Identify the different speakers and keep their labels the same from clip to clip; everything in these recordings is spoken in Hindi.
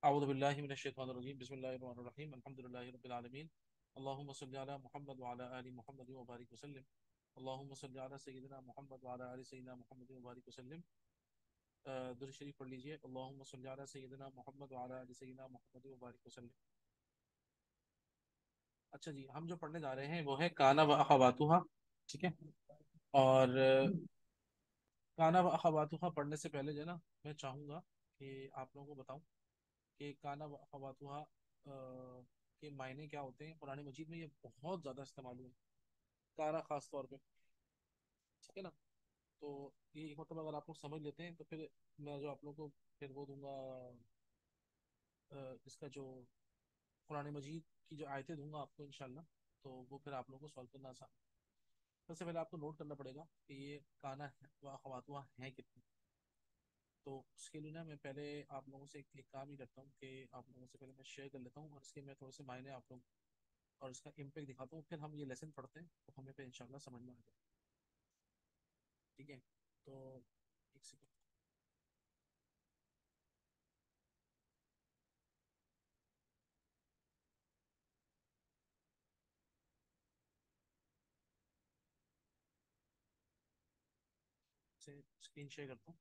Speaker 1: अऊज़ु बिल्लाहि मिनश शैतानिर रजीम बिस्मिल्लाहिर रहमानिर रहीम अल्हम्दुलिल्लाहि रब्बिल आलमीन अल्लाहुम्मा सल्लि अला मुहम्मद व अला आलि मुहम्मद व बारिक वसल्लिम अल्लाहुम्मा सल्लि अला सय्यिदिना मुहम्मद व अला आलि सय्यिदिना मुहम्मद व बारिक वसल्लिम। दुरूद शरीफ पढ़ लीजिए। अल्लाहुम्मा सल्लि अला सय्यिदिना मुहम्मद व अला आलि सय्यिदिना मुहम्मद व बारिक वसल्लिम। अच्छा जी, हम जो पढ़ने जा रहे हैं वो है काना व अखवातुहा। ठीक है। और काना व अखवातुहा पढ़ने से पहले जो है ना, मैं चाहूँगा कि आप लोगों को बताऊं कि काना व अखवातुहा के मायने क्या होते हैं। कुरान मजीद में ये बहुत ज़्यादा इस्तेमाल हुए हैं, काना खास तौर पे। ठीक है ना। तो ये एक मतलब अगर आप लोग समझ लेते हैं तो फिर मैं जो आप लोगों को फिर वो दूंगा, इसका जो कुरान मजीद की जो आयतें दूंगा आपको इंशाल्लाह, तो वो फिर आप लोगों को सॉल्व करना आसान। सबसे पहले आपको नोट करना पड़ेगा कि ये काना व अखवातुहा हैं कितने। तो उसके लिए ना मैं पहले आप लोगों से एक काम ही करता हूँ कि आप लोगों से पहले मैं शेयर कर लेता हूँ और इसके मैं थोड़े से मायने आप लोग और इसका इम्पैक्ट दिखाता हूँ, फिर हम ये लेसन पढ़ते हैं तो हमें फिर इंशाल्लाह समझ में आ जाए। ठीक है। तो एक सेकंड से स्क्रीन शेयर करता हूँ।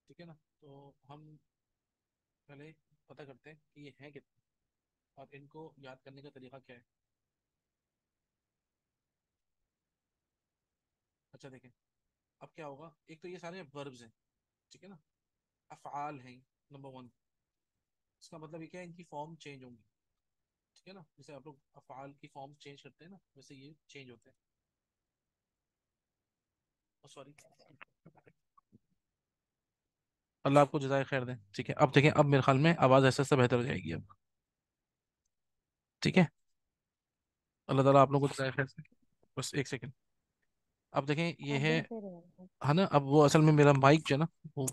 Speaker 1: ठीक है ना। तो हम पहले पता करते हैं कि ये हैं कितने और इनको याद करने का तरीका क्या है। अच्छा देखें, अब क्या होगा। एक तो ये सारे वर्ब्स हैं। ठीक है ना। अफ़आल हैं। Number one. इसका मतलब ये क्या है, इनकी फॉर्म चेंज होंगी। ठीक है ना। जैसे आप लोग अफ़आल की फॉर्म चेंज करते हैं ना, वैसे ये चेंज होते हैं। सॉरी, अल्लाह आपको जज़ाय खैर दें। ठीक है, अब देखें, अब मेरे ख्याल में आवाज़ ऐसे ऐसे बेहतर हो जाएगी अब। ठीक है। अल्लाह ताला आप लोगों को जज़ाय खैर दें। बस एक सेकंड। अब देखें ये है ना। अब वो असल में मेरा माइक जो है ना, वो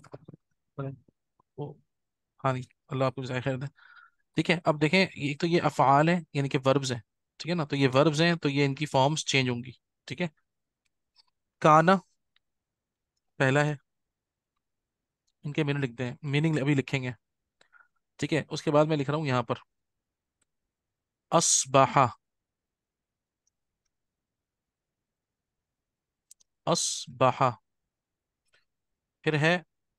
Speaker 1: वो हाँ नहीं, अल्लाह आपको जज़ाय खैर दें। ठीक है। अब देखें, एक तो ये अफ़आल है यानी कि वर्ब्स हैं। ठीक है ना। तो ये वर्ब्स हैं तो ये इनकी फॉर्म्स चेंज होंगी। ठीक है। काना पहला है। इनके मीनिंग लिखते हैं, मीनिंग अभी लिखेंगे। ठीक है। उसके बाद मैं लिख रहा हूँ यहाँ पर अस्बहा। अस्बहा। फिर है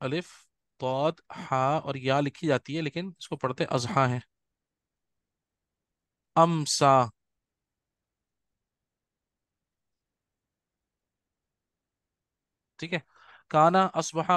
Speaker 1: अलिफ तौद हा और या लिखी जाती है लेकिन इसको पढ़ते अजहा है। अमसा। ठीक है। काना अस्बहा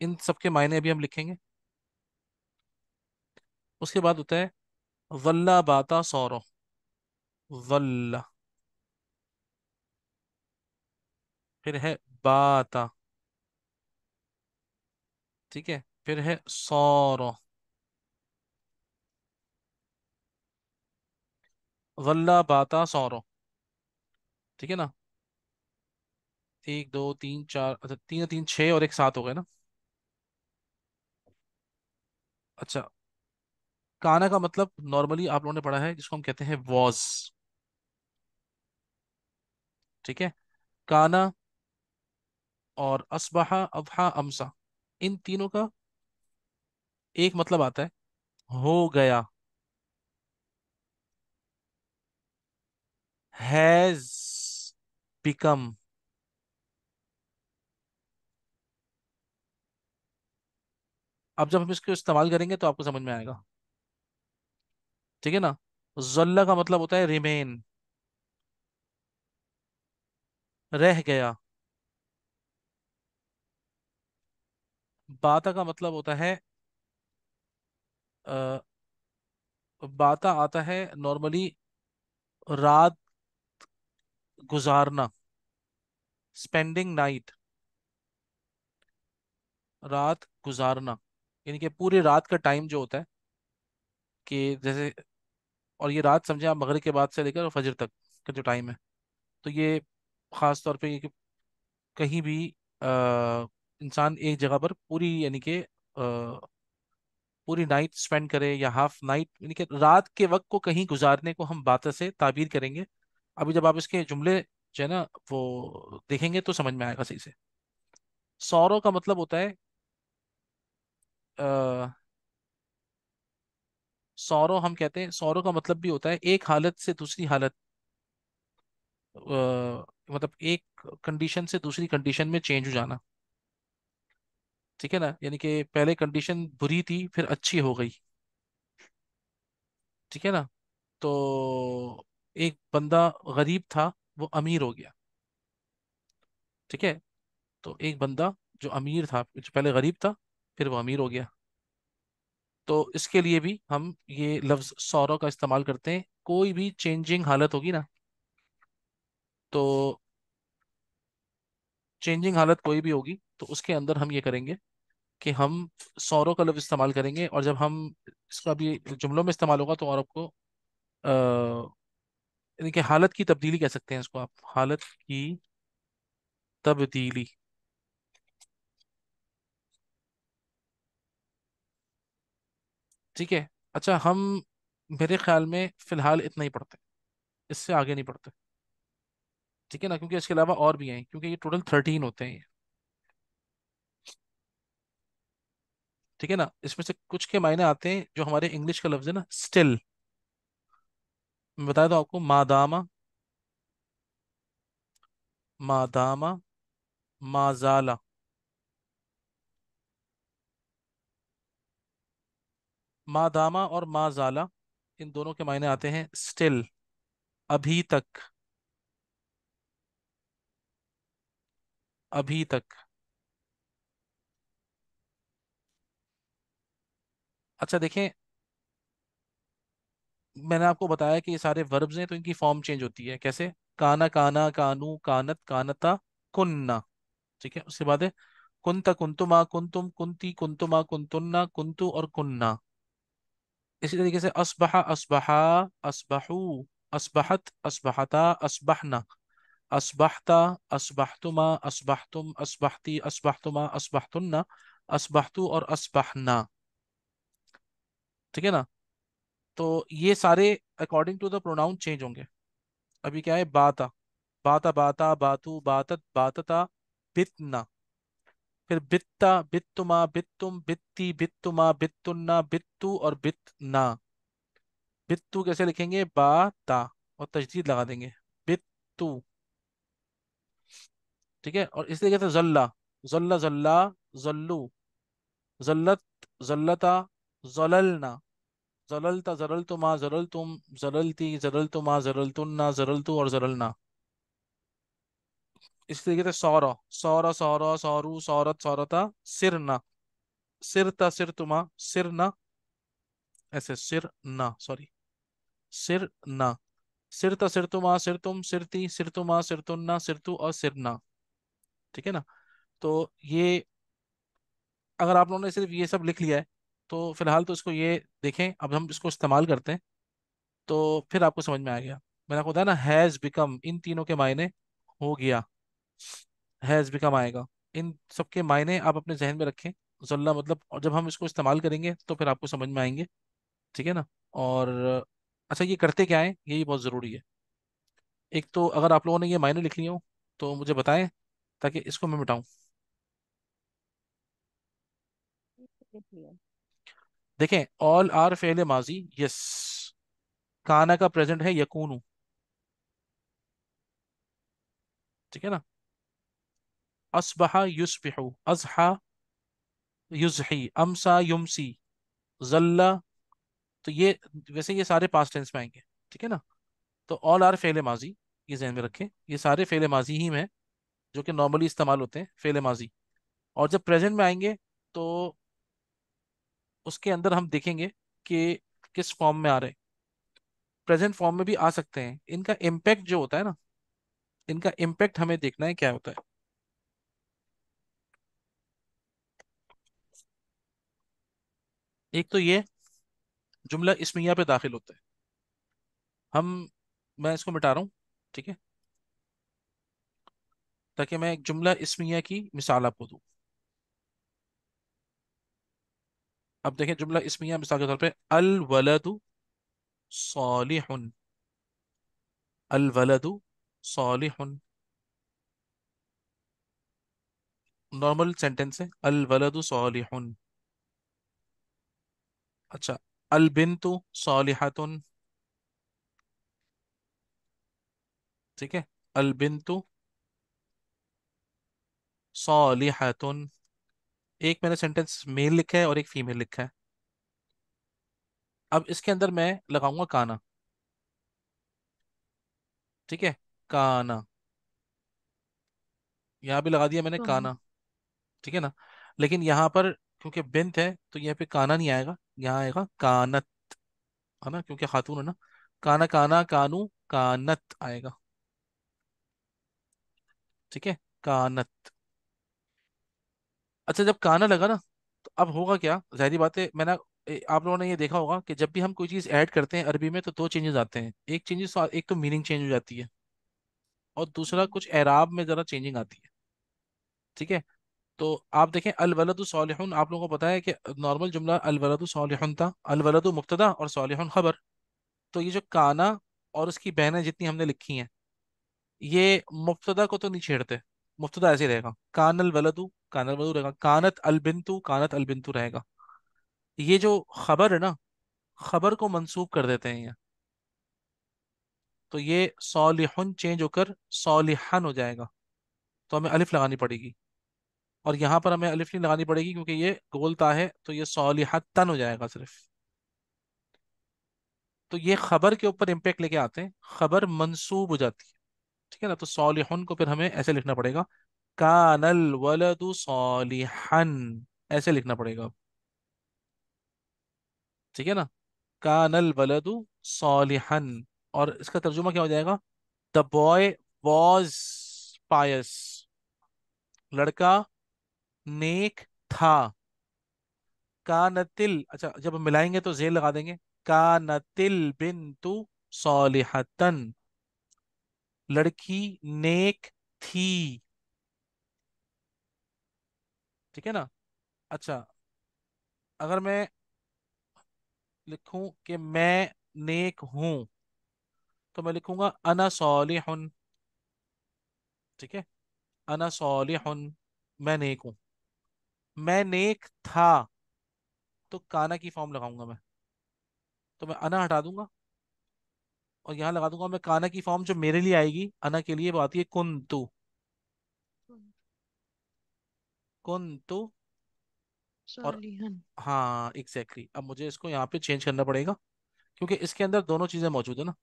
Speaker 1: इन सबके मायने अभी हम लिखेंगे। उसके बाद होता है वल्ला बाता सौरो। वल्ला। फिर है बाता। ठीक है। फिर है सौरो। वल्ला बाता सौरो। ठीक है ना। एक दो तीन चार, अच्छा तीन तीन छः और एक सात हो गए ना। अच्छा, काना का मतलब नॉर्मली आप लोगों ने पढ़ा है जिसको हम कहते हैं वॉज। ठीक है। काना और अस्बहा अदहा अमसा, इन तीनों का एक मतलब आता है, हो गया। Has become. अब जब हम इसको इस्तेमाल करेंगे तो आपको समझ में आएगा। ठीक है ना। जल्ला का मतलब होता है रिमेन, रह गया। बाता का मतलब होता है अ, बाता आता है नॉर्मली रात गुजारना, स्पेंडिंग नाइट। रात गुजारना यानी कि पूरी रात का टाइम जो होता है कि जैसे, और ये रात समझे आप मगरिब के बाद से लेकर फजर तक का जो टाइम है। तो ये खास तौर पे ये कि कहीं भी इंसान एक जगह पर पूरी यानी कि पूरी नाइट स्पेंड करे या हाफ नाइट यानी कि रात के वक्त को कहीं गुजारने को हम बात से ताबीर करेंगे। अभी जब आप इसके जुमले जो है ना वो देखेंगे तो समझ में आएगा सही से। सौरों का मतलब होता है अ, सौरों हम कहते हैं, सौरों का मतलब भी होता है एक हालत से दूसरी हालत, मतलब एक कंडीशन से दूसरी कंडीशन में चेंज हो जाना। ठीक है ना, यानी कि पहले कंडीशन बुरी थी फिर अच्छी हो गई। ठीक है ना। तो एक बंदा गरीब था, वो अमीर हो गया। ठीक है। तो एक बंदा जो अमीर था, जो पहले गरीब था, फिर वो अमीर हो गया। तो इसके लिए भी हम ये लफ्ज सौरों का इस्तेमाल करते हैं। कोई भी चेंजिंग हालत होगी ना, तो चेंजिंग हालत कोई भी होगी तो उसके अंदर हम ये करेंगे कि हम सौरों का लफ्ज इस्तेमाल करेंगे। और जब हम इसका भी जुमलों में इस्तेमाल होगा तो और आपको यानी कि हालत की तब्दीली कह सकते हैं इसको आप, हालत की तब्दीली। ठीक है। अच्छा, हम मेरे ख्याल में फिलहाल इतना ही पढ़ते हैं, इससे आगे नहीं पढ़ते। ठीक है ना, क्योंकि इसके अलावा और भी हैं, क्योंकि ये टोटल 13 होते हैं ये। ठीक है ना, इसमें से कुछ के मायने आते हैं जो हमारे इंग्लिश का लफ्ज है ना स्टिल। मैं बताया था आपको, मादामा, मादामा, माजाला। मादामा और माजाला, इन दोनों के मायने आते हैं स्टिल, अभी तक, अभी तक। अच्छा देखें, मैंने आपको बताया कि ये सारे वर्ब्स हैं तो इनकी फॉर्म चेंज होती है कैसे। काना, काना, कानू, कानत, कानता, कुन्ना। ठीक है, उसके बाद है कुंत, कुंतुमा, कुंतुम, कुंती, कुंतुमा, कुंतुन्ना, कुंतु और कुन्ना। इसी तरीके से अस्बहा, अस्बहा, अस्बहू, अस्बहत, अस्बहता, अस्बहना, अस्बहता, अस्बहतुमा, अस्बहतुम, अस्बहती, अस्बहतुमा, अस्बहतुन्ना, अस्बहतु और अस्बहना। ठीक है ना। तो ये सारे according to the pronoun change होंगे। अभी क्या है, बाता, बाता, बाता, बातू, बातत, बातता, बितना। फिर बित्ता, बित्तुमा, बित्तुम, बित्ती, बित्तुमा, बित्तुन्ना, बित्तु और बितना। बित्तु कैसे लिखेंगे, बा ता और तजदीद लगा देंगे, बित्तु। ठीक है। और इस तरीके से जल्ला, जल्ला, जल्ला, जल्लू, जल्लत, जल्लता, जललना, जललता, जललतुमा, जललतुम, जललती, जललतुमा, जललतुन्ना, जललतु और जललना। इस तरीके से सौरा, सौरा, सौरा, सौरू, सौरत, सौरता, सिरना, सिरता, सिरतुमा, सिरना, ऐसे सिर ना, सॉरी, सिर ना, सिरता, सिरतुमा, सिरतुम, सिरती, सिरतुमा, सिरतुन्ना, सिरतु और सिरना। ठीक है ना। तो ये अगर आप लोगों ने सिर्फ ये सब लिख लिया है तो फिलहाल तो इसको ये देखें, अब हम इसको इस्तेमाल करते हैं तो फिर आपको समझ में आ गया। मैंने आपको बताया ना, हैज़ बिकम, इन तीनों के मायने हो गया, हैज़ बिकम आएगा। इन सब के मायने आप अपने जहन में रखें। जल्ला मतलब, और जब हम इसको इस्तेमाल करेंगे तो फिर आपको समझ में आएंगे। ठीक है ना। और अच्छा, ये करते क्या है, यही बहुत ज़रूरी है। एक तो अगर आप लोगों ने ये मायने लिख लिए हो तो मुझे बताएं, ताकि इसको मैं मिटाऊं। देखें, ऑल आर फेल माजी, यस। काना का प्रेजेंट है यकूनू। ठीक है ना। असबहा युस्बिहु, अजहा युजही, अमसा युमसी, जल्ला। तो ये वैसे ये सारे पास्ट टेंस में आएंगे। ठीक है ना। तो ऑल आर फेल माजी, ये जहन में रखें, ये सारे फेल माजी ही में जो कि नॉर्मली इस्तेमाल होते हैं फेल माजी। और जब प्रेजेंट में आएंगे तो उसके अंदर हम देखेंगे कि किस फॉर्म में आ रहे हैं। प्रेजेंट फॉर्म में भी आ सकते हैं। इनका इम्पैक्ट जो होता है ना, इनका इम्पैक्ट हमें देखना है क्या होता है। एक तो ये जुमला इस्मिया पे दाखिल होता है। हम मैं इसको मिटा रहा हूँ, ठीक है, ताकि मैं एक जुमला इस्मिया की मिसाल आपको दूँ। अब देखें, जुमला इस्मिया मिसाल के तौर पे, अल वलदु सालिहुन। अल वलदु सालिहुन, नॉर्मल सेंटेंस है, अल वलदु सालिहुन। अच्छा, अल बिन्तु सालिहतुन, ठीक है, अल बिन्तु सालिहतुन। एक मैंने सेंटेंस मेल लिखा है और एक फीमेल लिखा है। अब इसके अंदर मैं लगाऊंगा काना, ठीक है, काना, यहाँ भी लगा दिया मैंने
Speaker 2: हाँ।
Speaker 1: काना, ठीक है ना। लेकिन यहाँ पर क्योंकि बिंत है तो यहाँ पे काना नहीं आएगा, यहाँ आएगा कानत, है ना, क्योंकि खातून है ना। काना काना कानू कानत आएगा, ठीक है, कानत। अच्छा, जब काना लगा ना, तो अब होगा क्या, जाहिर बात है, मैंने आप लोगों ने ये देखा होगा कि जब भी हम कोई चीज़ ऐड करते हैं अरबी में तो दो चेंजेस आते हैं। एक तो मीनिंग चेंज हो जाती है, और दूसरा कुछ एराब में ज़रा चेंजिंग आती है, ठीक है। तो आप देखें, अल वलदु सालिहुन, आप लोगों को पता है कि नॉर्मल जुमला अल वलदु सालिहुन था, अल वलदु मुब्तदा और सालिहुन खबर। तो ये जो काना और उसकी बहनें जितनी हमने लिखी हैं, ये मुब्तदा को तो नहीं छेड़ते, मुब्तदा ऐसे ही रहेगा, कानल वलदु रहेगा, कानत अल बिंतु रहेगा। ये जो खबर है ना, खबर को मंसूब कर देते हैं ये, तो ये सालिहुन चेंज होकर सालिहन हो जाएगा। तो हमें अलिफ लगानी पड़ेगी, और यहाँ पर हमें अलिफ नहीं लगानी पड़ेगी क्योंकि ये गोलता है, तो ये सालिहतन हो जाएगा सिर्फ। तो ये खबर के ऊपर इम्पेक्ट लेके आते हैं, खबर मंसूब हो जाती है, ठीक है ना। तो सालिहुन को फिर हमें ऐसे लिखना पड़ेगा, कानल वलदु सालिहन, ऐसे लिखना पड़ेगा, ठीक है ना, कानल वलदु सालिहन। और इसका तर्जुमा क्या हो जाएगा, द बॉय वॉज पायस, लड़का नेक था। कानतिल, अच्छा जब हम मिलाएंगे तो जेल लगा देंगे, कानतिल बिन्तु सालिहतन, लड़की नेक थी, ठीक है ना। अच्छा, अगर मैं लिखूं कि मैं नेक हूं, तो मैं लिखूंगा अना सालिहुन, ठीक है, अना सालिहुन, मैं नेक हूं। मैं नेक था, तो काना की फॉर्म लगाऊंगा मैं, तो मैं अना हटा दूंगा और यहाँ लगा दूंगा मैं काना की फॉर्म जो मेरे लिए आएगी, अना के लिए वो आती है कुंतु। कुंतु, और
Speaker 2: सालिहन।
Speaker 1: हाँ एग्जैक्टली अब मुझे इसको यहाँ पे चेंज करना पड़ेगा, क्योंकि इसके अंदर दोनों चीजें मौजूद है ना।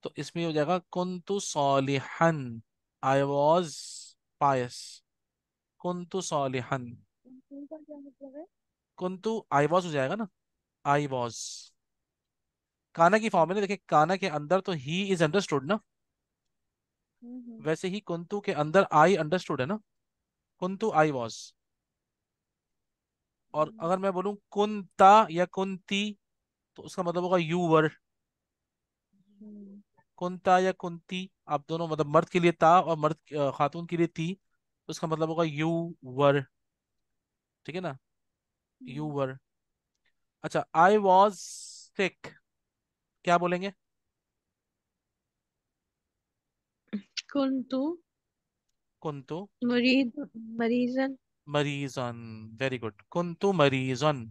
Speaker 1: तो इसमें हो जाएगा कुंतु सालिहन, आई वॉज पायस, कुंतु सालिहन।
Speaker 2: उनका क्या मतलब है?
Speaker 1: कुंतु आई वॉज हो जाएगा ना, आई वॉज, काना की फॉर्म है ना, देखिए काना के अंदर तो ही इज अंडरस्टूड ना,
Speaker 2: हम्म।
Speaker 1: वैसे ही कुंतु के अंदर आई अंडरस्टूड है ना, कुंतु आई वॉज। और अगर मैं बोलूं कुंता या कुंती, तो उसका मतलब होगा यू वर।
Speaker 2: हम्म।
Speaker 1: कुंता या कुंती, आप दोनों मतलब मर्द के लिए ता और खातून के लिए ती, तो उसका मतलब होगा यू वर, ठीक है ना, यू वर। अच्छा, आई वॉज सिक, क्या बोलेंगे,
Speaker 2: कुंतु
Speaker 1: कुंतु
Speaker 2: मरीज मरीजन।
Speaker 1: मरीजन, वेरी गुड, कुंतु मरीजन,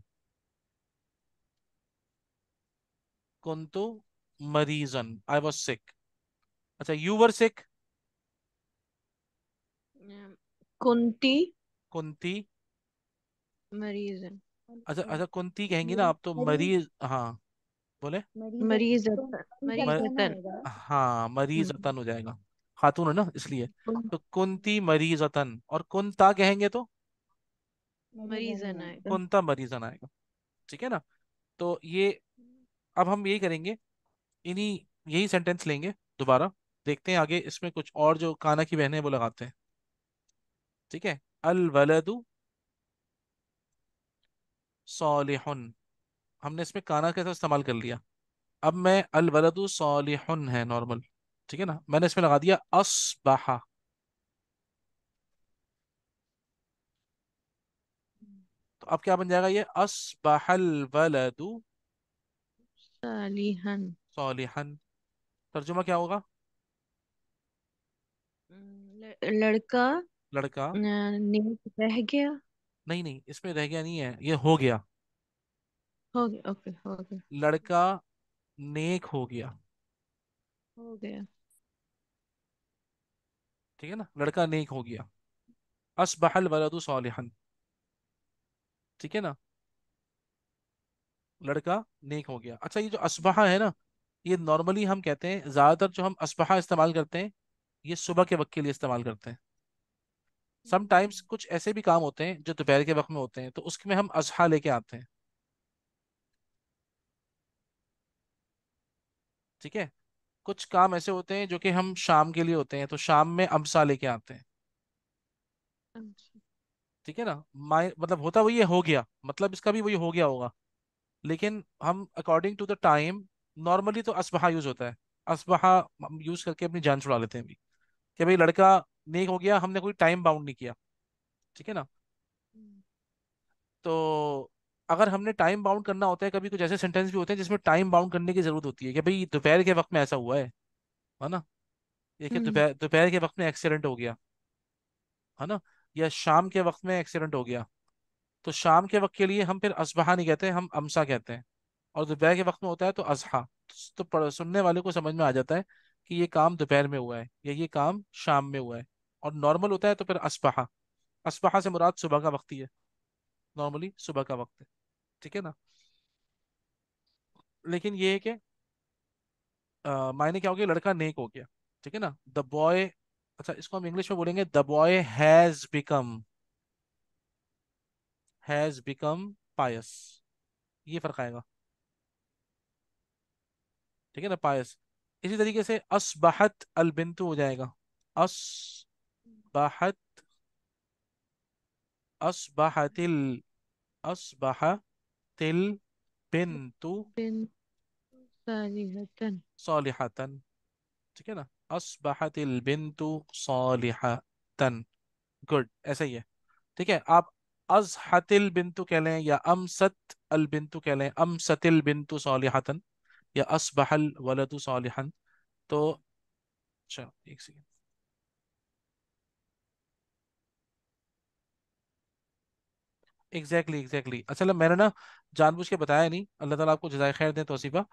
Speaker 1: कुंतु मरीजन, आई वॉज सिक। अच्छा, यू वर सिक,
Speaker 2: कुंती
Speaker 1: कुंती,
Speaker 2: मरीजन।
Speaker 1: अच्छा अच्छा, कुंती कहेंगी ना
Speaker 2: मरी
Speaker 1: आप तो
Speaker 2: मरीज
Speaker 1: मरीज, हाँ बोले,
Speaker 2: मरीजन
Speaker 1: म,
Speaker 2: मरीजतन।
Speaker 1: हाँ
Speaker 2: हम्म।
Speaker 1: मरीजतन हो जाएगा, खातून है ना इसलिए।
Speaker 2: कुं-
Speaker 1: तो कुंती मरीजतन, और कुंता कहेंगे तो
Speaker 2: मरीजन आएगा।
Speaker 1: कुंता मरीजन आएगा, ठीक है ना। तो ये, अब हम यही करेंगे, इन्हीं यही सेंटेंस लेंगे दोबारा, देखते हैं आगे इसमें कुछ और जो काना की बहनें हैं वो लगाते हैं, ठीक है। अल वलदु सालिहुन, हमने इसमें काना कैसे इस्तेमाल कर लिया, अब मैं अल वलदु सालिहुन है नॉर्मल, ठीक है ना, मैंने इसमें लगा दिया अस्बहा। तो अब क्या बन जाएगा ये, अस्बहल वलदु
Speaker 2: सालिहन।
Speaker 1: सालिहन। तर्जुमा क्या होगा?
Speaker 2: लड़का
Speaker 1: लड़का,
Speaker 2: नेक रह गया।
Speaker 1: नहीं नहीं, इसमें रह गया नहीं है, ये हो गया।
Speaker 2: हो गया, ओके हो गया।
Speaker 1: लड़का नेक हो गया।
Speaker 2: हो गया।
Speaker 1: ठीक है ना, लड़का नेक हो गया। अस्बहल वलदु सालिहन। ठीक है ना, लड़का नेक हो गया। अच्छा, ये जो अस्बहा है ना, ये नॉर्मली हम कहते हैं, ज्यादातर जो हम अस्बहा इस्तेमाल करते हैं, ये सुबह के वक्त के लिए इस्तेमाल करते हैं। समटाइम्स कुछ ऐसे भी काम होते हैं जो दोपहर के वक्त में होते हैं, तो उसमें हम अजहा लेके आते हैं। ठीक है, कुछ काम ऐसे होते हैं जो कि हम शाम के लिए होते हैं, तो शाम में अमसा लेके आते हैं।
Speaker 2: अच्छा।
Speaker 1: ठीक है ना, माई मतलब होता वही है, हो गया, मतलब इसका भी वही हो गया होगा, लेकिन हम according to the time normally तो असबहा यूज होता है। असबहा हम यूज करके अपनी जान छुड़ा लेते हैं अभी, कि भाई लड़का नेक हो गया, हमने कोई टाइम बाउंड नहीं किया। ठीक है ना, तो अगर हमने टाइम बाउंड करना होता है, कभी कुछ ऐसे सेंटेंस भी होते हैं जिसमें टाइम बाउंड करने की जरूरत होती है, कि भाई दोपहर के वक्त में ऐसा हुआ है ना, देखिए
Speaker 2: हम्म।
Speaker 1: दोपहर दोपहर के वक्त में एक्सीडेंट हो गया, है ना, या शाम के वक्त में एक्सीडेंट हो गया। तो शाम के वक्त के लिए हम फिर असबहा नहीं कहते, हम अमसा कहते हैं। और दोपहर के वक्त में होता है तो अजहा। तो सुनने वाले को समझ में आ जाता है कि ये काम दोपहर में हुआ है या ये काम शाम में हुआ है। और नॉर्मल होता है तो फिर असबहा। असबहा से मुराद सुबह का वक्त ही है, नॉर्मली सुबह का वक्त है। ठीक है ना, लेकिन ये है कि मायने क्या हो गया, लड़का नेक हो गया। ठीक है ना, द बॉय, अच्छा इसको हम इंग्लिश में बोलेंगे, द बॉय हैज बिकम पायस। ये फर्क आएगा। ठीक है ना, पायस। इसी तरीके से असबहत अल बिंतु हो जाएगा, असबहत, असबहतिल, असबहतिल बिंतु
Speaker 2: बिन सालिहतन।
Speaker 1: सालिहतन। ठीक है ना, असबहतिल बिंतु सालिहतन। गुड, ऐसा ही है। ठीक है, आप अजहतिल बिंतु कह लें या अमसत अल बिंतु कह लें, अमसतिल बिंतु सालिहतन या असबहल वलदु सालिहन। तो अच्छा एक सेकंड। एग्जैक्टली अच्छा, मैंने ना जानबूझ के बताया नहीं, अल्लाह ताला आपको जज़ाय खैर दे तौसीफा,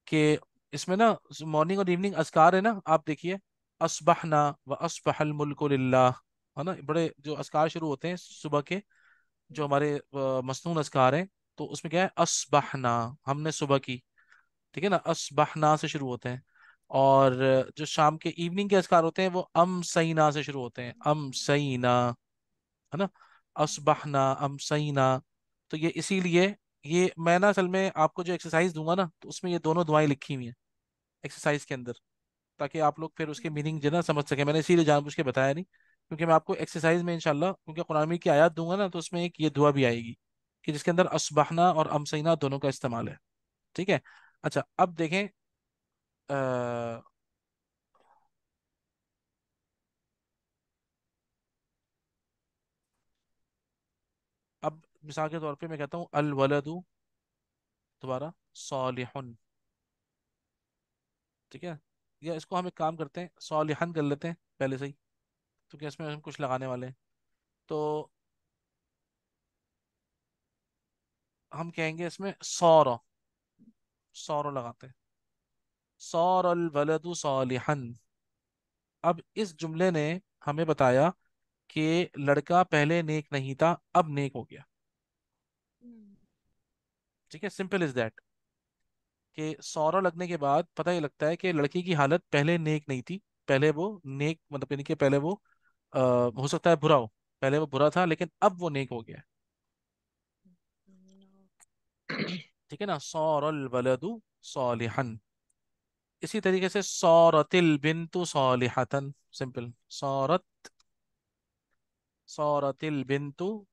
Speaker 1: कि इसमें ना मॉर्निंग और इवनिंग अज़कार है ना, आप देखिए, असबहना व असबहल मुल्कु लिल्लाह, है ना, बड़े जो अज़कार शुरू होते हैं सुबह के, जो हमारे मसनून अज़कार हैं, तो उसमें क्या है, असबहना, हमने सुबह की। ठीक है ना, असबहना से शुरू होते हैं। और जो शाम के इवनिंग के अज़कार होते हैं वो अम सईना से शुरू होते हैं, अम सईना, है ना, असबहना अमसैना। तो ये इसीलिए, ये मैं ना असल में आपको जो एक्सरसाइज दूंगा ना, तो उसमें ये दोनों दुआएं लिखी हुई हैं एक्सरसाइज के अंदर, ताकि आप लोग फिर उसके मीनिंग जो है ना समझ सके। मैंने इसीलिए जानबूझ के बताया नहीं, क्योंकि मैं आपको एक्सरसाइज में इंशाल्लाह, क्योंकि कुरान में की आयत दूंगा ना, तो उसमें एक ये दुआ भी आएगी कि जिसके अंदर असबहना और अमसैना दोनों का इस्तेमाल है। ठीक है, अच्छा अब देखें, अ, अब मिसाल के तौर पे मैं कहता हूँ अल वलदु, दोबारा, सालिहुन। ठीक है, या इसको हम एक काम करते हैं, सॉलिहन कर लेते हैं पहले से ही, क्योंकि इसमें हम कुछ लगाने वाले हैं। तो हम कहेंगे इसमें सौर, सौर लगाते हैं, सौर अल वलदु सॉलिहन। अब इस जुमले ने हमें बताया कि लड़का पहले नेक नहीं था, अब नेक हो गया। ठीक है, सिंपल इज दैट, कि सौरा लगने के बाद पता ये लगता है कि लड़की की हालत पहले नेक नहीं थी। पहले वो नेक, मतलब यानी कि पहले वो हो सकता है बुरा हो, पहले वो बुरा था लेकिन अब वो नेक हो गया। ठीक है ना, सौरल वलदु सॉलिहन। इसी तरीके से सौरतिल बिंतु सॉलिहतन, सिंपल, सौरत, सौरतिल बिंतु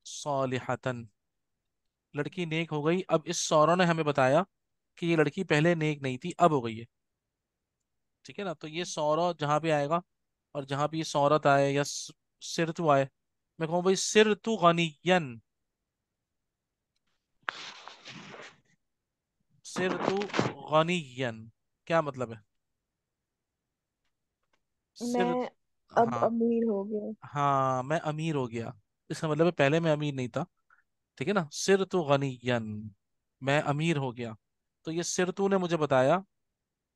Speaker 1: सॉलिहतन। लड़की नेक हो गई। अब इस सौरा ने हमें बताया कि ये लड़की पहले नेक नहीं थी, अब हो गई है। ठीक है ना, तो ये सौरा जहां पे आएगा, और जहां पे ये सौरत आए या सिरतु आए, मैं कहूँ भाई सिरतु गनियन, सिरतु गनियन, क्या मतलब है? सिर,
Speaker 2: मैं अब
Speaker 1: हाँ,
Speaker 2: अमीर हो गया।
Speaker 1: हाँ मैं अमीर हो गया, इसका मतलब है पहले मैं अमीर नहीं था। ठीक है ना, सिर तो गनियन, मैं अमीर हो गया। तो ये सिर तू ने मुझे बताया,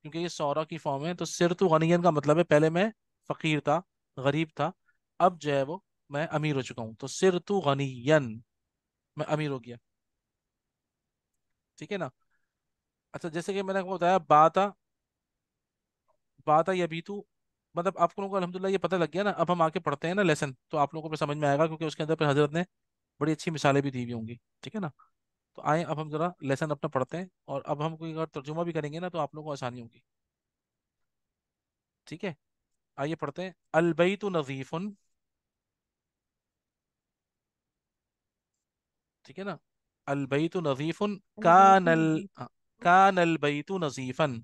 Speaker 1: क्योंकि ये सौरा की फॉर्म है, तो सिर तो गनियन का मतलब है पहले मैं फकीर था, गरीब था, अब जो है वो मैं अमीर हो चुका हूँ, तो सिर तो गनियन, मैं अमीर हो गया। ठीक है ना। अच्छा, जैसे कि मैंने आपको बताया, बात आई अभी तो, मतलब आप लोगों को अल्हम्दुलिल्लाह ये पता लग गया ना, अब हम आके पढ़ते हैं ना लेसन, तो आप लोगों को फिर समझ में आएगा, क्योंकि उसके अंदर फिर हजरत ने बड़ी अच्छी मिसालें भी दी हुई होंगी। ठीक है ना। तो आए अब हम जरा लेसन अपना पढ़ते हैं, और अब हम कोई अगर तर्जुमा भी करेंगे ना, तो आप लोगों को आसानी होगी। ठीक है, आइए पढ़ते हैं। अलबैतु नजीफुन, ठीक है ना, अलबैतु नजीफुन,
Speaker 2: अलबैतु
Speaker 1: कान अलबैतु नजीफन,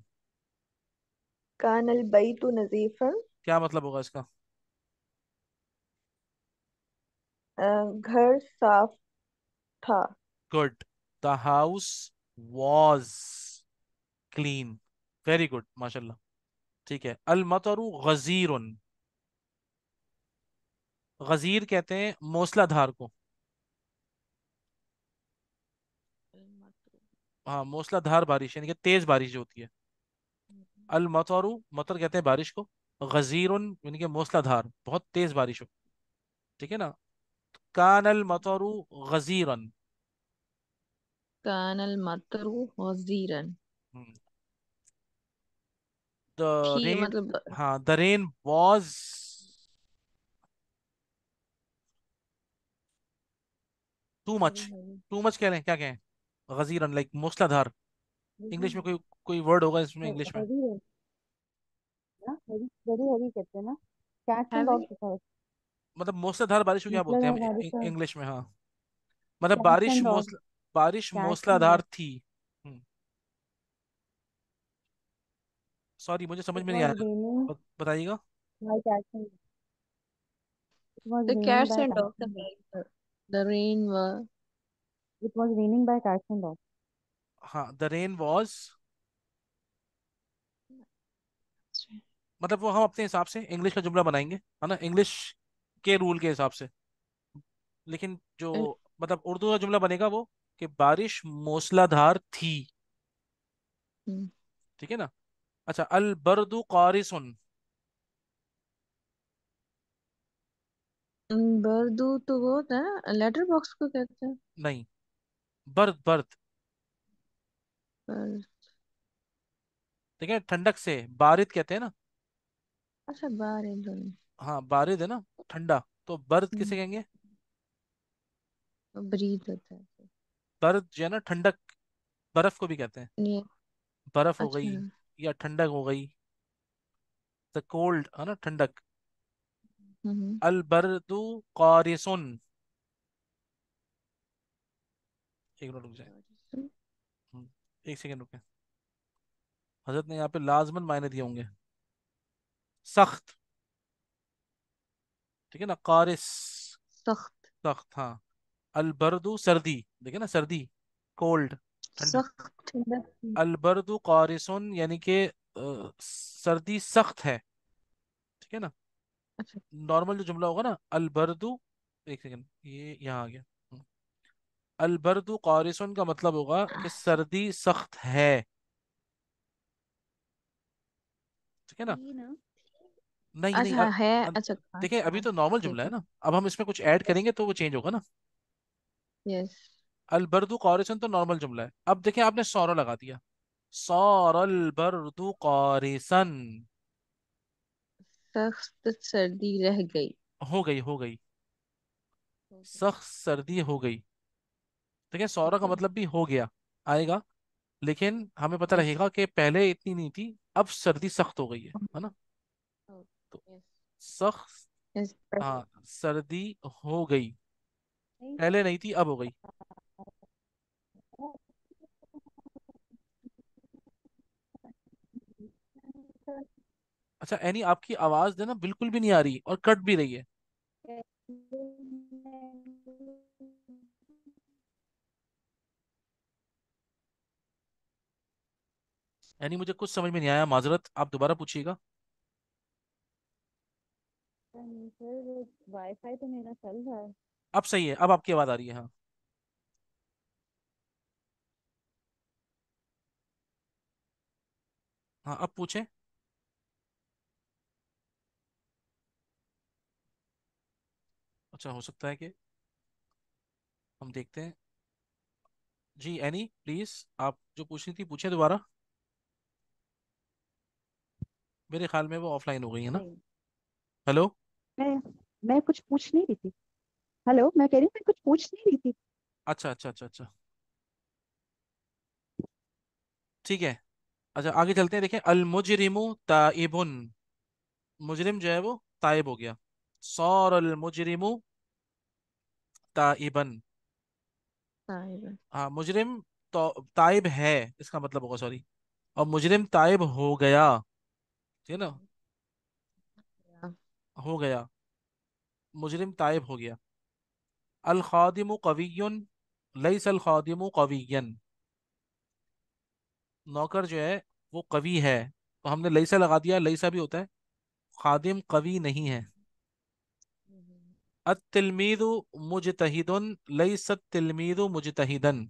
Speaker 2: कान अलबैतु नजीफन।
Speaker 1: क्या मतलब होगा इसका?
Speaker 2: घर साफ था।
Speaker 1: Good, the house was clean, very good, माशाल्लाह। ठीक है, अल मतरु गजीरुन, गजीर कहते हैं मूसलाधार को। हाँ, मूसलाधार बारिश यानी कि तेज बारिश जो होती है। अल मतरु, मतर कहते हैं बारिश को, गजीरुन यानी कि मूसलाधार, बहुत तेज बारिश हो। ठीक है ना। कान अल मतरु गजीरन,
Speaker 2: कान अल मतरु वजीरन।
Speaker 1: द
Speaker 2: थी
Speaker 1: रेन,
Speaker 2: मतलब
Speaker 1: हाँ the rain was too much,
Speaker 2: very heavy.
Speaker 1: Too much कह रहे हैं, क्या कहें? गजीरन लाइक मूसलाधार, इंग्लिश में कोई कोई वर्ड होगा इसमें इंग्लिश में?
Speaker 3: हैवी है ना, वेरी वेरी हैवी कहते हैं ना, कैट्स एंड
Speaker 2: हैवी।
Speaker 3: डॉग्स होता है।
Speaker 1: मतलब मूसलाधार बारिश को क्या बोलते हैं
Speaker 3: मूसलाधार
Speaker 1: हम
Speaker 3: बारिश का
Speaker 1: इंग्लिश में? हाँ, मतलब
Speaker 3: कैट्स एंड डॉग्स,
Speaker 1: बारिश
Speaker 3: कैट्स एंड
Speaker 1: मूसलाधार
Speaker 3: डॉग्स।
Speaker 1: थी। सॉरी, मुझे समझ
Speaker 3: इट
Speaker 1: में नहीं
Speaker 3: वाज
Speaker 1: आया,
Speaker 3: रेनिंग
Speaker 1: बताइएगा।
Speaker 3: By cats and it was
Speaker 2: The
Speaker 3: raining
Speaker 2: cats
Speaker 3: by
Speaker 2: and
Speaker 3: cats
Speaker 2: dogs are
Speaker 3: and dogs.
Speaker 2: very. The rain was.
Speaker 3: It was raining by cats and dogs.
Speaker 1: हाँ, द रेन वॉज, मतलब वो हम अपने हिसाब से इंग्लिश का जुमला बनाएंगे, है ना, इंग्लिश के रूल के हिसाब से। लेकिन जो मतलब उर्दू का जुमला बनेगा वो, कि बारिश मूसलाधार थी। ठीक है ना। अच्छा, अल बर्दु कारिसुन,
Speaker 2: बर्दू तो वो होता है ना, लेटर बॉक्स को कहते हैं।
Speaker 1: नहीं, बर्द बर्द।
Speaker 2: पर
Speaker 1: ठीक है, ठंडक से बारिद कहते हैं ना।
Speaker 2: अच्छा बाहर है दोनों।
Speaker 1: हाँ, बारिद है ना, ठंडा, तो बर्द किसे कहेंगे?
Speaker 2: ब्रीथ होता है।
Speaker 1: बर्द जो है ना, ठंडक, बर्फ को भी कहते हैं।
Speaker 2: नहीं।
Speaker 1: बर्फ हो
Speaker 2: अच्छा।
Speaker 1: गई या ठंडक हो गई, द कोल्ड है ना, ठंडक।
Speaker 2: हम्म।
Speaker 1: अल बर्दु कारिसुन, एक मिनट रुक जाए। हम्म, एक सेकंड रुके, हजरत ने यहाँ पे लाजमन मायने दिए होंगे, सख्त। ठीक है ना, कारिस,
Speaker 2: सख्त।
Speaker 1: सख्त, हाँ। अलबर्दु सर्दी, देखिए ना, सर्दी, कोल्ड, ठंड।
Speaker 2: सख्त ठंडक थी।
Speaker 1: अलबर्दु कारिसुन यानी कि सर्दी सख्त है। ठीक है ना।
Speaker 2: अच्छा।
Speaker 1: नॉर्मल जो जुमला होगा ना, अलबर्दु, एक सेकंड, ये यहाँ आ गया। अलबर्दु कारिसुन का मतलब होगा कि सर्दी सख्त है। ठीक है ना।
Speaker 3: थी ना।
Speaker 1: नहीं नहीं,
Speaker 2: अच्छा है।
Speaker 1: अ-
Speaker 2: अच्छा हाँ
Speaker 1: देखिए अभी
Speaker 2: हाँ,
Speaker 1: तो नॉर्मल
Speaker 2: ठीक
Speaker 1: जुमला है
Speaker 2: है।
Speaker 1: ना, अब हम इसमें कुछ ऐड करेंगे तो वो चेंज होगा ना।
Speaker 2: यस।
Speaker 1: अलबर्दु कारिसन तो नॉर्मल जुमला है। अब देखिए आपने सौरा लगा दिया, सौरल बर्दु कारिसन,
Speaker 2: सख्त सर्दी रह गई।
Speaker 1: हो गई, हो गई,
Speaker 2: ओके।
Speaker 1: सख्त सर्दी हो गई। देखिए सौरा का
Speaker 2: ओके।
Speaker 1: मतलब भी हो गया आएगा, लेकिन हमें पता
Speaker 2: यस।
Speaker 1: रहेगा कि पहले इतनी नहीं थी, अब सर्दी सख्त हो गई है ना। तो
Speaker 2: यस।
Speaker 1: सख्त,
Speaker 2: यस।
Speaker 1: हाँ सर्दी हो गई,
Speaker 3: नहीं,
Speaker 1: पहले नहीं थी अब हो गई। अच्छा एनी, आपकी आवाज है ना बिल्कुल भी नहीं आ रही और कट भी रही है। एनी मुझे कुछ समझ में नहीं आया, माजरत, आप दोबारा पूछिएगा।
Speaker 3: नहीं सर, वाईफाई तो मेरा चल रहा है।
Speaker 1: अब सही है, अब आपकी आवाज आ रही है, हाँ। हाँ अब पूछें। अच्छा, हो सकता है कि हम देखते हैं। जी एनी प्लीज, आप जो पूछनी थी पूछें दोबारा। मेरे ख्याल में वो ऑफलाइन हो गई है ना।
Speaker 3: नहीं,
Speaker 1: हेलो।
Speaker 3: मैं मैं कुछ पूछ नहीं रही थी। हेलो, मैं कह रही हूँ मैं कुछ पूछ नहीं रही थी।
Speaker 1: अच्छा अच्छा अच्छा अच्छा, ठीक है। अच्छा आगे चलते हैं, देखें, अल मुजरिमु ताइबुन। मुजरिम जो है वो ताइब हो गया। सौर अल मुजरिमु ताइबन।
Speaker 2: साहिब।
Speaker 1: हाँ मुजरिम तो ताइब है, इसका मतलब होगा, सॉरी। और मुजरिम ताइब हो गया, ठीक है ना। हो गया, मुजरिम ताइब हो गया। अल खादिमु कवियुन लैस अल खादिमु कवियन। नौकर जो है वो कवि है, तो हमने लैसा लगा दिया, लैसा भी होता है। खादिम कवि नहीं है। अत्तिलमीदु मुजतहिदुन लैसा तिलमीदु मुजतहिदन।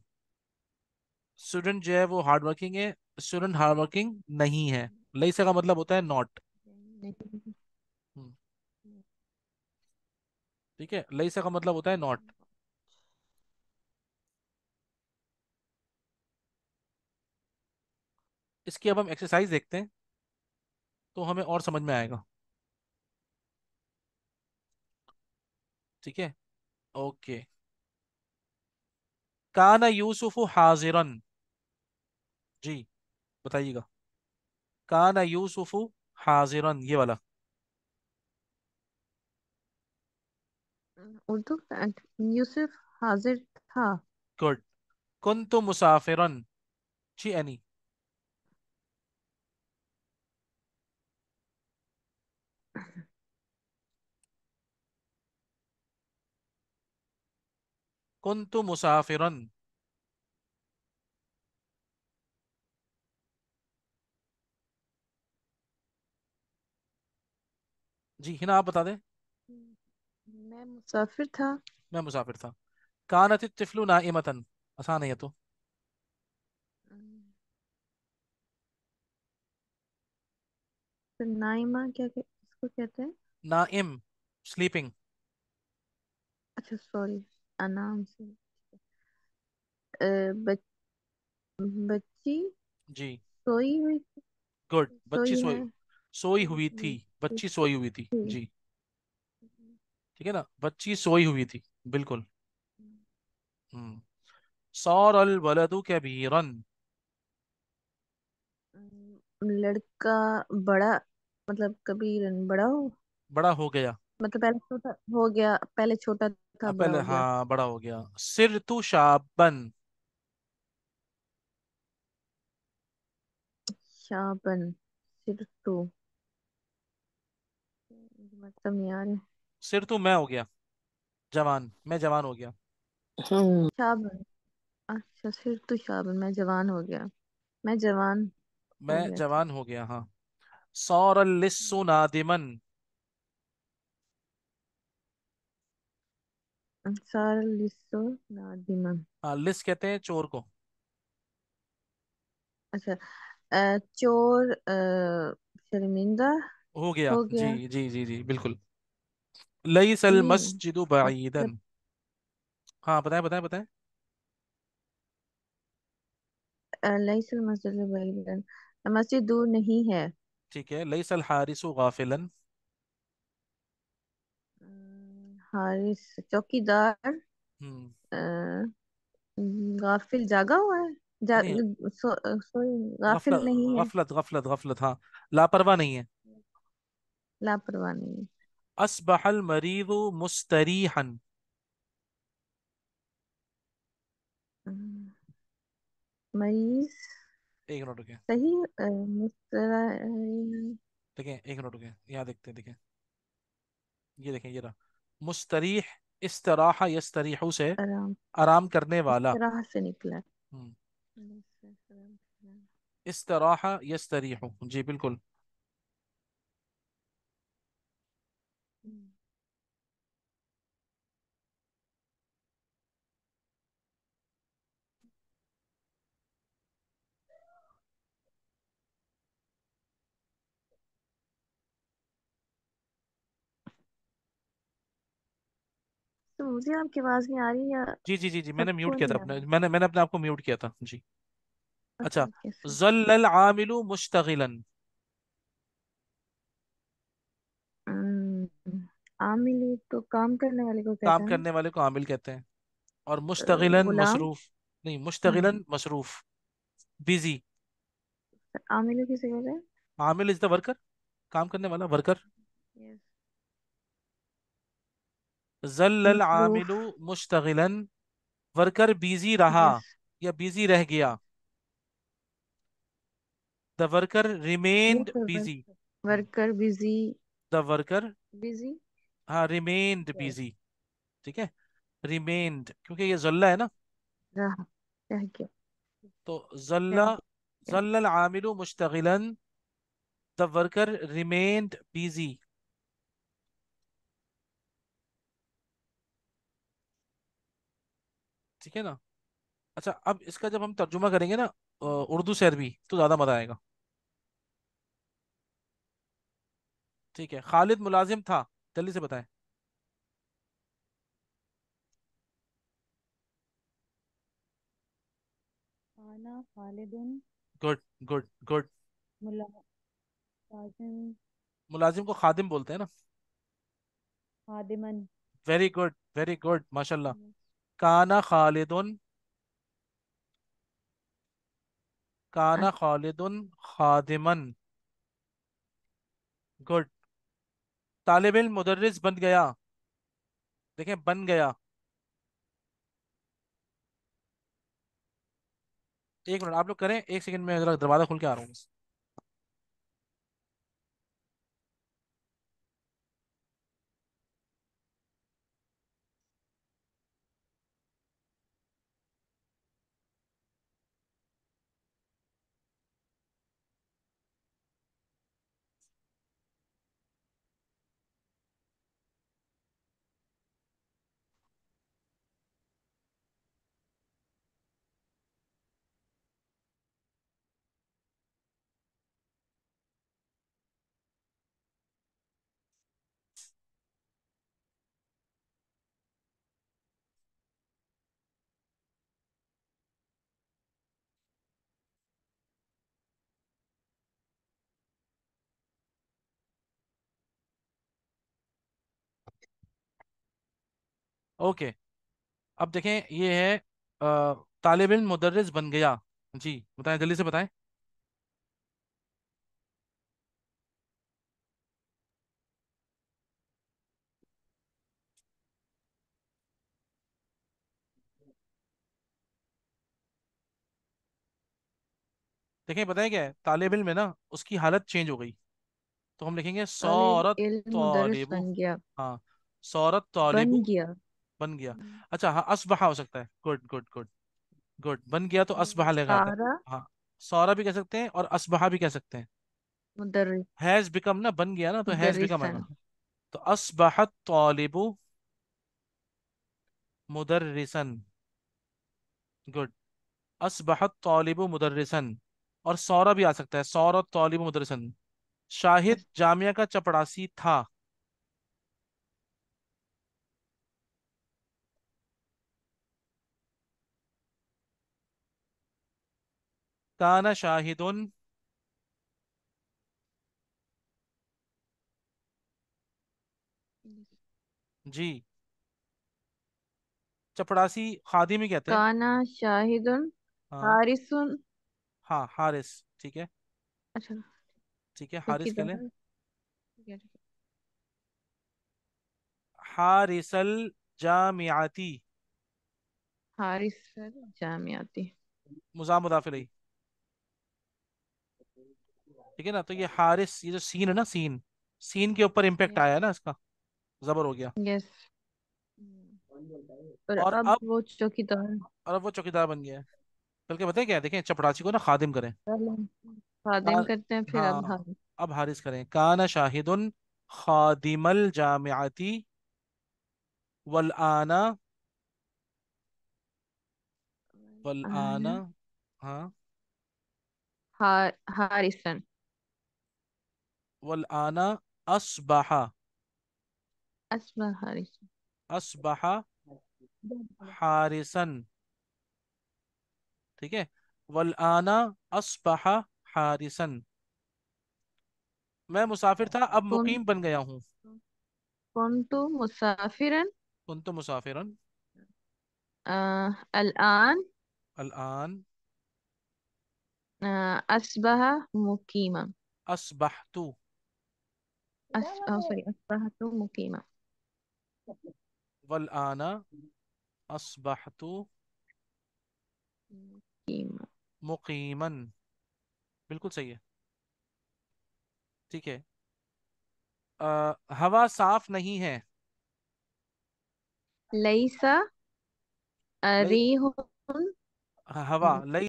Speaker 1: स्टूडेंट जो है वो हार्ड वर्किंग है, स्टूडेंट हार्ड वर्किंग नहीं है। लैसा का मतलब होता है नॉट। ठीक है, लईसा का मतलब होता है नॉट। इसकी अब हम एक्सरसाइज देखते हैं, तो हमें और समझ में आएगा। ठीक है, ओके। काना यूसुफ हाजिरन। जी बताइएगा। काना यूसुफ हाजिरन, ये वाला।
Speaker 2: उर्दू का यूसुफ हाजिर था।
Speaker 1: गुड। कुंतु मुसाफिरन। जी एनी। कुंतु मुसाफिरन। जी हिना, आप बता दें।
Speaker 2: मैं मुसाफिर था।
Speaker 1: मैं मुसाफिर था। कानत तिफलु नाइमतन। आसान है ये तो।
Speaker 2: फिर नाइमा इसको कहते हैं?
Speaker 1: नाइम, स्लीपिंग।
Speaker 2: अच्छा सॉरी, अनाम से। अ, बच, बच्ची
Speaker 1: जी
Speaker 2: सोई हुई
Speaker 1: गुड, बच्ची
Speaker 2: सोई है।
Speaker 1: सोई, सोई हुई थी।
Speaker 2: हम्म,
Speaker 1: बच्ची सोई हुई थी
Speaker 2: ठीक।
Speaker 1: जी। ठीक है ना, बच्ची सोई हुई थी, बिल्कुल। हम्म। सौर अल वलदु कबीरन।
Speaker 2: लड़का बड़ा, मतलब कभी बड़ा हो,
Speaker 1: बड़ा हो गया।
Speaker 2: मतलब पहले छोटा हो गया, पहले छोटा था बड़ा
Speaker 1: पहले
Speaker 2: हो गया।
Speaker 1: हाँ बड़ा हो गया। सिर तू शाबन।
Speaker 2: शाबन, सिर तो मतलब नहीं आ रहा।
Speaker 1: सिर तू मैं हो गया जवान, मैं जवान हो गया।
Speaker 2: शाबन, अच्छा सिर तो शाबन, मैं जवान हो गया। मैं जवान हो
Speaker 1: मैं
Speaker 2: गया था।
Speaker 1: जवान हो गया, हाँ। सौर अल लिस्सु नादिमन।
Speaker 2: अंसार लिसो नादिमा।
Speaker 1: हाँ, लिस कहते हैं चोर को।
Speaker 2: अच्छा, चोर शर्मिंदा
Speaker 1: हो गया,
Speaker 2: हो
Speaker 1: जी
Speaker 2: गया।
Speaker 1: जी जी जी बिल्कुल। लईसल
Speaker 2: ये
Speaker 1: मस्जिदु
Speaker 2: मतलब
Speaker 1: बईदन। हाँ बताएं बताएं बताएं।
Speaker 2: लैसल मस्जिद बैदन, मस्जिद दूर नहीं है।
Speaker 1: ठीक है, लईसल हारिसु गाफिलन।
Speaker 2: हारिस चौकीदार।
Speaker 1: हम्म।
Speaker 2: अ, गाफिल जागा हुआ है।
Speaker 1: नहीं,
Speaker 2: सोई गाफिल
Speaker 1: गफलत
Speaker 2: नहीं है।
Speaker 1: गफलत गफलत गफलत, हाँ। लापरवाह नहीं है।
Speaker 2: लापरवाह नहीं है।
Speaker 1: अस्बहल मरीदु मुस्तरीहन।
Speaker 2: अम, मरीज
Speaker 1: एक मिनट रुके।
Speaker 2: सही मुस्तरा
Speaker 1: देखें एक मिनट रुके, यहाँ देखते हैं, देखें। ये देखें, ये रहा। मुस्तरीह, इस्तराहा यस्तरीहु से
Speaker 2: आराम,
Speaker 1: आराम करने
Speaker 2: इस
Speaker 1: वाला।
Speaker 2: तरह से निकला।
Speaker 1: हम्म, इस्तराहा यस्तरीहु, जी बिल्कुल।
Speaker 2: तो मुझे आपकी आवाज नहीं आ रही या
Speaker 1: जी जी जी जी, मैंने म्यूट
Speaker 2: सबको
Speaker 1: किया था
Speaker 2: नहीं आ
Speaker 1: अपने,
Speaker 2: रही?
Speaker 1: मैंने अपने आप को म्यूट किया था जी।
Speaker 2: ओके
Speaker 1: अच्छा।
Speaker 2: Okay sir.
Speaker 1: ज़ल्लल आमिलु मुश्तगिलन।
Speaker 2: आमिली तो काम करने वाले को
Speaker 1: काम
Speaker 2: कहते हैं ना।
Speaker 1: करने वाले को आमिल कहते हैं। और मुश्तगिलन
Speaker 2: गुलाम।
Speaker 1: मसरूफ। नहीं,
Speaker 2: हम्म।
Speaker 1: मुश्तगिलन मसरूफ, बिजी।
Speaker 2: आमिली किसे कहते हैं?
Speaker 1: आमिल इज द वर्कर, काम करने वाला वर्कर।
Speaker 2: यस।
Speaker 1: जल्लल
Speaker 2: मसरूफ।
Speaker 1: आमिलु मुश्तगिलन, वर्कर बिजी रहा
Speaker 2: यस।
Speaker 1: या बिजी रह गया। द वर्कर
Speaker 2: ये
Speaker 1: रिमेन्ड
Speaker 2: तो
Speaker 1: busy.
Speaker 2: Worker busy.
Speaker 1: The worker,
Speaker 2: busy
Speaker 1: हाँ, रिमेन्ड
Speaker 2: रह
Speaker 1: बिजी। ठीक है, रिमेन्ड क्योंकि ये जल्ला है ना।
Speaker 2: रहा, रह गया,
Speaker 1: तो जल्ला,
Speaker 2: रह गया।
Speaker 1: जल्लल आमिलु मुश्तगिलन, द वर्कर रिमेन्ड बिजी। ठीक है ना। अच्छा, अब इसका जब हम तर्जुमा करेंगे ना उर्दू से अरबी, तो ज्यादा मजा आएगा। ठीक है, खालिद मुलाजिम था, जल्दी से बताएं।
Speaker 3: आना खालिदुन
Speaker 1: गुड गुड गुड।
Speaker 3: मुलाजिम
Speaker 1: मुलाजिम को खादिम बोलते हैं ना।
Speaker 3: खादिमन।
Speaker 1: वेरी गुड, वेरी गुड, माशाल्लाह। काना खालिदुन, काना खालिदुन खादिमन। गुड। तालिब इल्म मुदर्रिस बन गया। देखें, बन गया। एक मिनट आप लोग करें, एक सेकंड में जरा दरवाजा खोल के आ रहा हूँ। ओके। अब देखें, ये है तालिब इल्म मुदर्रिस बन गया। जी बताएं, जल्दी से बताएं। देखें, बताएं क्या है, तालिब इल्म है ना, उसकी हालत चेंज हो गई। तो हम लिखेंगे
Speaker 2: तालिब
Speaker 1: सौरत
Speaker 2: इल्म मुदर्रिस
Speaker 1: तालिबु।
Speaker 2: बन गया।
Speaker 1: हाँ, सौरत
Speaker 2: बन
Speaker 1: तालिबु,
Speaker 2: गया।
Speaker 1: बन गया। अच्छा, हाँ, असबहा हो सकता है। गुड गुड गुड गुड, बन गया तो असबहा लगाते हैं।
Speaker 2: सारा
Speaker 1: हाँ, सौरा भी कह सकते हैं और असबहा भी कह सकते हैं।
Speaker 2: मुदर्रिस
Speaker 1: हैज बिकम ना, बन गया ना, तो हैज बिकम
Speaker 2: मुदर्रिसन।
Speaker 1: आएगा। तो असबहत तालिबु मुदर्रिसन। गुड। असबहत तालिबु मुदर्रिसन। और सौरा भी आ सकता है, सौरत तालिबु मुदर्रिसन। शाहिद जामिया का चपड़ासी था। काना शाहिदुन। जी, चपड़ासी खादिम ही कहते हैं।
Speaker 2: काना शाहिदुन
Speaker 1: हाँ।
Speaker 2: हारिसुन।
Speaker 1: हाँ, हारिस, ठीक है।
Speaker 2: अच्छा।
Speaker 1: ठीक है,
Speaker 2: एक ही
Speaker 1: हारिस के
Speaker 2: तो
Speaker 1: लिए
Speaker 2: है। ठीक है, ठीक है।
Speaker 1: हारिसल जामियाती।
Speaker 2: हारिस सर जामियाती।
Speaker 1: मुजाफ मुदाफ इलैह। ठीक है ना, तो ये हारिस, ये जो सीन है ना, सीन, सीन के ऊपर इम्पेक्ट आया है ना इसका, जबर हो गया।
Speaker 2: यस। और
Speaker 1: और
Speaker 2: अब
Speaker 1: अब,
Speaker 2: वो चौकीदार।
Speaker 1: और अब वो चौकीदार बन गया है। बल्कि बताए क्या है, देखें, चपड़ासी को ना खादिम करें।
Speaker 2: खादिम
Speaker 1: कान,
Speaker 2: करते हैं, फिर अब
Speaker 1: हाँ,
Speaker 2: हम।
Speaker 1: अब हारिस करें, काना शाहिदुन खादिमल जामियाती वल आना, वल आना,
Speaker 2: आना।
Speaker 1: हाँ,
Speaker 2: हारिसन।
Speaker 1: वल आना अस्बहा,
Speaker 2: अस्मा हारिसन।
Speaker 1: अस्बहा हारिसन। ठीक है, वल आना अस्बहा हारिसन। मैं मुसाफिर था, अब
Speaker 2: कौन
Speaker 1: मुकीम बन गया हूँ।
Speaker 2: कौन तो मुसाफिरन।
Speaker 1: कुंतु मुसाफिरन,
Speaker 2: अल-आन।
Speaker 1: अलआन
Speaker 2: अस्बह मुकीमा।
Speaker 1: अस्बहतु,
Speaker 2: सॉरी, अस्बह तो मुकीमा।
Speaker 1: वल आना अस्बहतु
Speaker 2: मुकीमा।
Speaker 1: मुकीमन। बिल्कुल सही है। ठीक है। हवा साफ नहीं है।
Speaker 2: लईसा
Speaker 1: लई,
Speaker 2: रिहुन।
Speaker 1: हवा लई